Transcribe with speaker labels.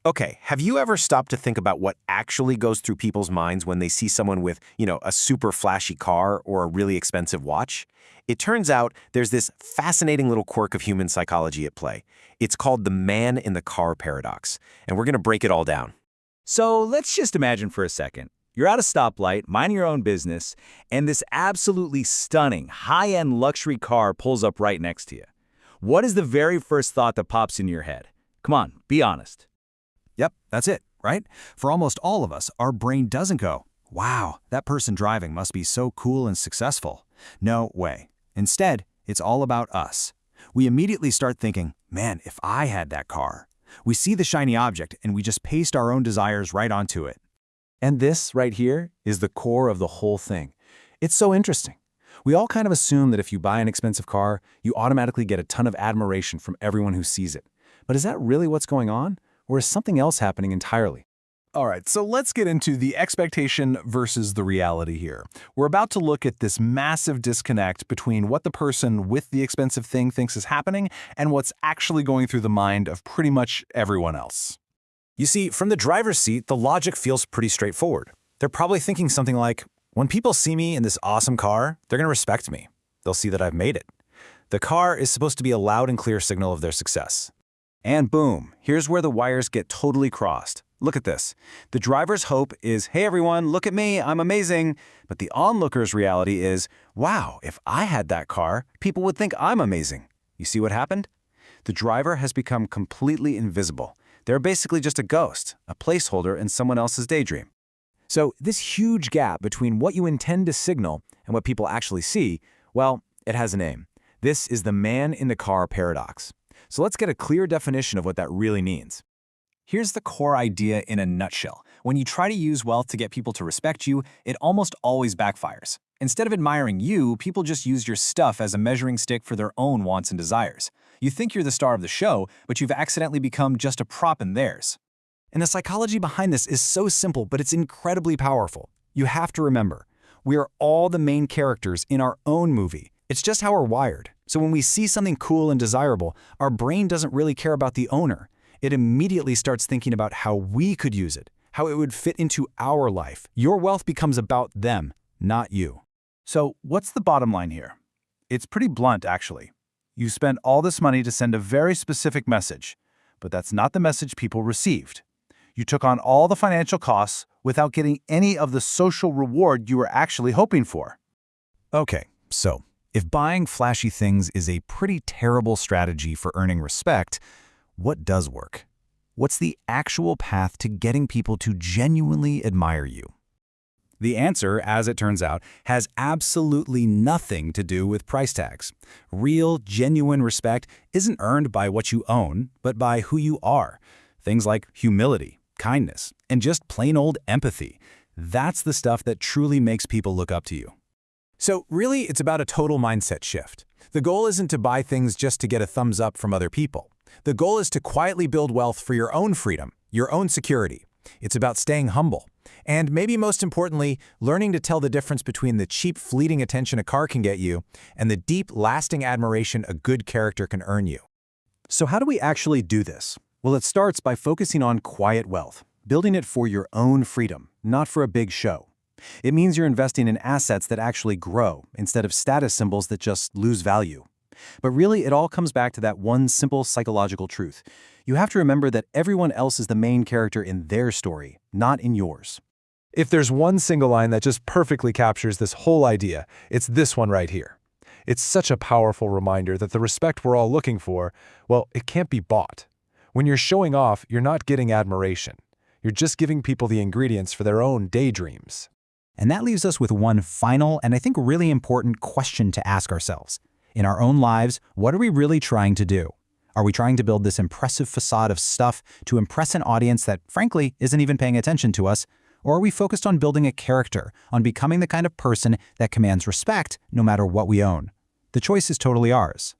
Speaker 1: Okay, have you ever stopped to think about what actually goes through people's minds when they see someone with, a super flashy car or a really expensive watch? It turns out there's this fascinating little quirk of human psychology at play. It's called the man in the car paradox, and we're going to break it all down.
Speaker 2: So let's just imagine for a second. You're at a stoplight, minding your own business, and this absolutely stunning, high-end luxury car pulls up right next to you. What is the very first thought that pops into your head? Come on, be honest.
Speaker 3: Yep, that's it, right? For almost all of us, our brain doesn't go, wow, that person driving must be so cool and successful. No way. Instead, it's all about us. We immediately start thinking, man, if I had that car. We see the shiny object and we just paste our own desires right onto it.
Speaker 4: And this right here is the core of the whole thing. It's so interesting. We all kind of assume that if you buy an expensive car, you automatically get a ton of admiration from everyone who sees it. But is that really what's going on? Or is something else happening entirely?
Speaker 5: All right, so let's get into the expectation versus the reality here. We're about to look at this massive disconnect between what the person with the expensive thing thinks is happening and what's actually going through the mind of pretty much everyone else.
Speaker 1: You see, from the driver's seat, the logic feels pretty straightforward. They're probably thinking something like, when people see me in this awesome car, they're going to respect me. They'll see that I've made it. The car is supposed to be a loud and clear signal of their success. And boom, here's where the wires get totally crossed. Look at this. The driver's hope is, hey everyone, look at me, I'm amazing. But the onlooker's reality is, wow, if I had that car, people would think I'm amazing. You see what happened? The driver has become completely invisible. They're basically just a ghost, a placeholder in someone else's daydream. So this huge gap between what you intend to signal and what people actually see, well, it has a name. This is the man in the car paradox. So let's get a clear definition of what that really means.
Speaker 6: Here's the core idea in a nutshell. When you try to use wealth to get people to respect you, it almost always backfires. Instead of admiring you, people just use your stuff as a measuring stick for their own wants and desires. You think you're the star of the show, but you've accidentally become just a prop in theirs.
Speaker 3: And the psychology behind this is so simple, but it's incredibly powerful. You have to remember, we are all the main characters in our own movie. It's just how we're wired. So when we see something cool and desirable, our brain doesn't really care about the owner. It immediately starts thinking about how we could use it, how it would fit into our life. Your wealth becomes about them, not you.
Speaker 5: So what's the bottom line here? It's pretty blunt, actually. You spent all this money to send a very specific message, but that's not the message people received. You took on all the financial costs without getting any of the social reward you were actually hoping for.
Speaker 3: Okay, so if buying flashy things is a pretty terrible strategy for earning respect, what does work? What's the actual path to getting people to genuinely admire you? The answer, as it turns out, has absolutely nothing to do with price tags. Real, genuine respect isn't earned by what you own, but by who you are. Things like humility, kindness, and just plain old empathy. That's the stuff that truly makes people look up to you.
Speaker 1: So really, it's about a total mindset shift. The goal isn't to buy things just to get a thumbs up from other people. The goal is to quietly build wealth for your own freedom, your own security. It's about staying humble. And maybe most importantly, learning to tell the difference between the cheap, fleeting attention a car can get you and the deep, lasting admiration a good character can earn you.
Speaker 3: So how do we actually do this? Well, it starts by focusing on quiet wealth, building it for your own freedom, not for a big show. It means you're investing in assets that actually grow instead of status symbols that just lose value. But really, it all comes back to that one simple psychological truth. You have to remember that everyone else is the main character in their story, not in yours.
Speaker 4: If there's one single line that just perfectly captures this whole idea, it's this one right here. It's such a powerful reminder that the respect we're all looking for, well, it can't be bought. When you're showing off, you're not getting admiration. You're just giving people the ingredients for their own daydreams.
Speaker 3: And that leaves us with one final and I think really important question to ask ourselves. In our own lives, what are we really trying to do? Are we trying to build this impressive facade of stuff to impress an audience that, frankly, isn't even paying attention to us? Or are we focused on building a character, on becoming the kind of person that commands respect no matter what we own? The choice is totally ours.